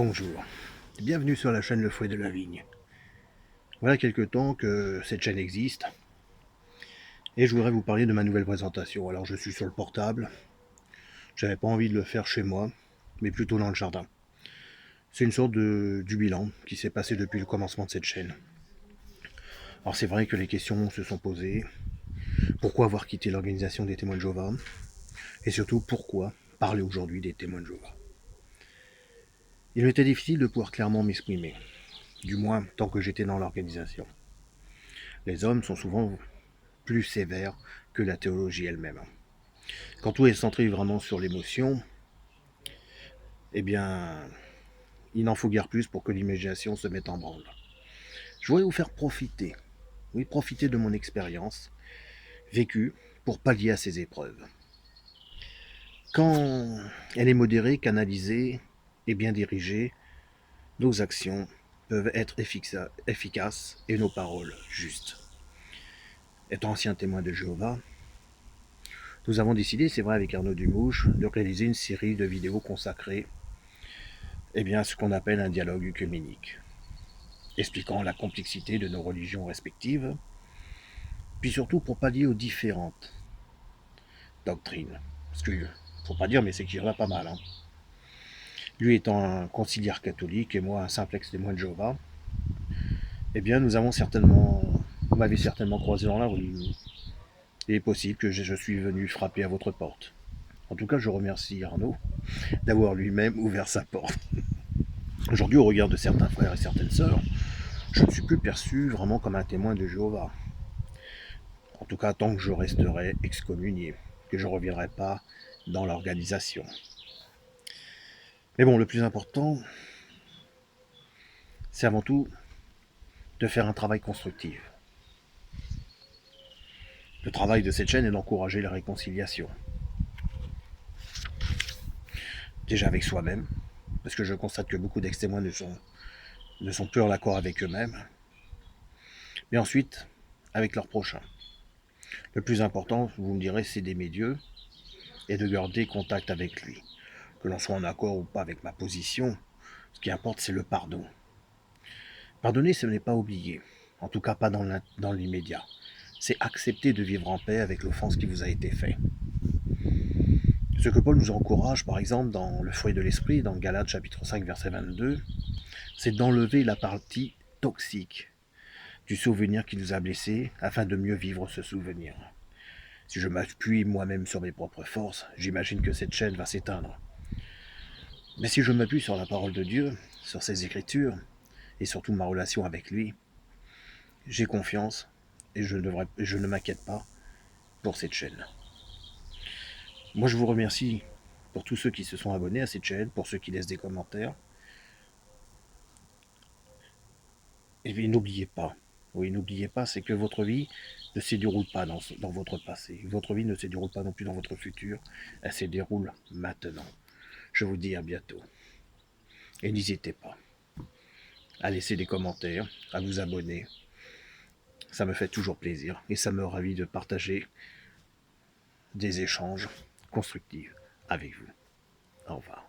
Bonjour, bienvenue sur la chaîne Le Fouet de la Vigne. Voilà quelque temps que cette chaîne existe et je voudrais vous parler de ma nouvelle présentation. Alors je suis sur le portable, j'avais pas envie de le faire chez moi, mais plutôt dans le jardin. C'est une sorte du bilan qui s'est passé depuis le commencement de cette chaîne. Alors c'est vrai que les questions se sont posées. Pourquoi avoir quitté l'organisation des témoins de Jéhovah? Et surtout pourquoi parler aujourd'hui des témoins de Jéhovah? Il m'était difficile de pouvoir clairement m'exprimer, du moins tant que j'étais dans l'organisation. Les hommes sont souvent plus sévère que la théologie elle-même. Quand tout est centré vraiment sur l'émotion, eh bien, il n'en faut guère plus pour que l'imagination se mette en branle. Je voulais vous faire profiter, oui, profiter de mon expérience vécue pour pallier à ces épreuves. Quand elle est modérée, canalisée et bien dirigée, nos actions peuvent être efficaces et nos paroles justes. Étant ancien témoin de Jéhovah, nous avons décidé, c'est vrai avec Arnaud Dumouche, de réaliser une série de vidéos consacrées à ce qu'on appelle un dialogue œcuménique, expliquant la complexité de nos religions respectives, puis surtout pour pallier aux différentes doctrines. Parce que, faut pas dire, mais c'est qu'il y en a pas mal. Lui étant un conciliaire catholique et moi un simple ex-témoin de Jéhovah, vous m'avez certainement croisé dans la rue. Il est possible que je suis venu frapper à votre porte. En tout cas, je remercie Arnaud d'avoir lui-même ouvert sa porte. Aujourd'hui, au regard de certains frères et certaines sœurs, je ne suis plus perçu vraiment comme un témoin de Jéhovah. En tout cas, tant que je resterai excommunié, que je ne reviendrai pas dans l'organisation. Mais bon, le plus important, c'est avant tout de faire un travail constructif. Le travail de cette chaîne est d'encourager la réconciliation. Déjà avec soi-même, parce que je constate que beaucoup d'ex-témoins ne sont plus en accord avec eux-mêmes, mais ensuite avec leurs prochains. Le plus important, vous me direz, c'est d'aimer Dieu et de garder contact avec lui. Que l'on soit en accord ou pas avec ma position, ce qui importe, c'est le pardon. Pardonner, ce n'est pas oublier, en tout cas pas dans l'immédiat. C'est accepter de vivre en paix avec l'offense qui vous a été faite. Ce que Paul nous encourage, par exemple, dans le fruit de l'esprit, dans Galates chapitre 5, verset 22, c'est d'enlever la partie toxique du souvenir qui nous a blessés afin de mieux vivre ce souvenir. Si je m'appuie moi-même sur mes propres forces, j'imagine que cette chaîne va s'éteindre. Mais si je m'appuie sur la parole de Dieu, sur ses écritures, et surtout ma relation avec lui, j'ai confiance et je ne m'inquiète pas pour cette chaîne. Moi, je vous remercie pour tous ceux qui se sont abonnés à cette chaîne, pour ceux qui laissent des commentaires. Et puis, n'oubliez pas, oui, n'oubliez pas, c'est que votre vie ne se déroule pas dans votre passé. Votre vie ne se déroule pas non plus dans votre futur. Elle se déroule maintenant. Je vous dis à bientôt. Et n'hésitez pas à laisser des commentaires, à vous abonner. Ça me fait toujours plaisir et ça me ravit de partager des échanges constructifs avec vous. Au revoir.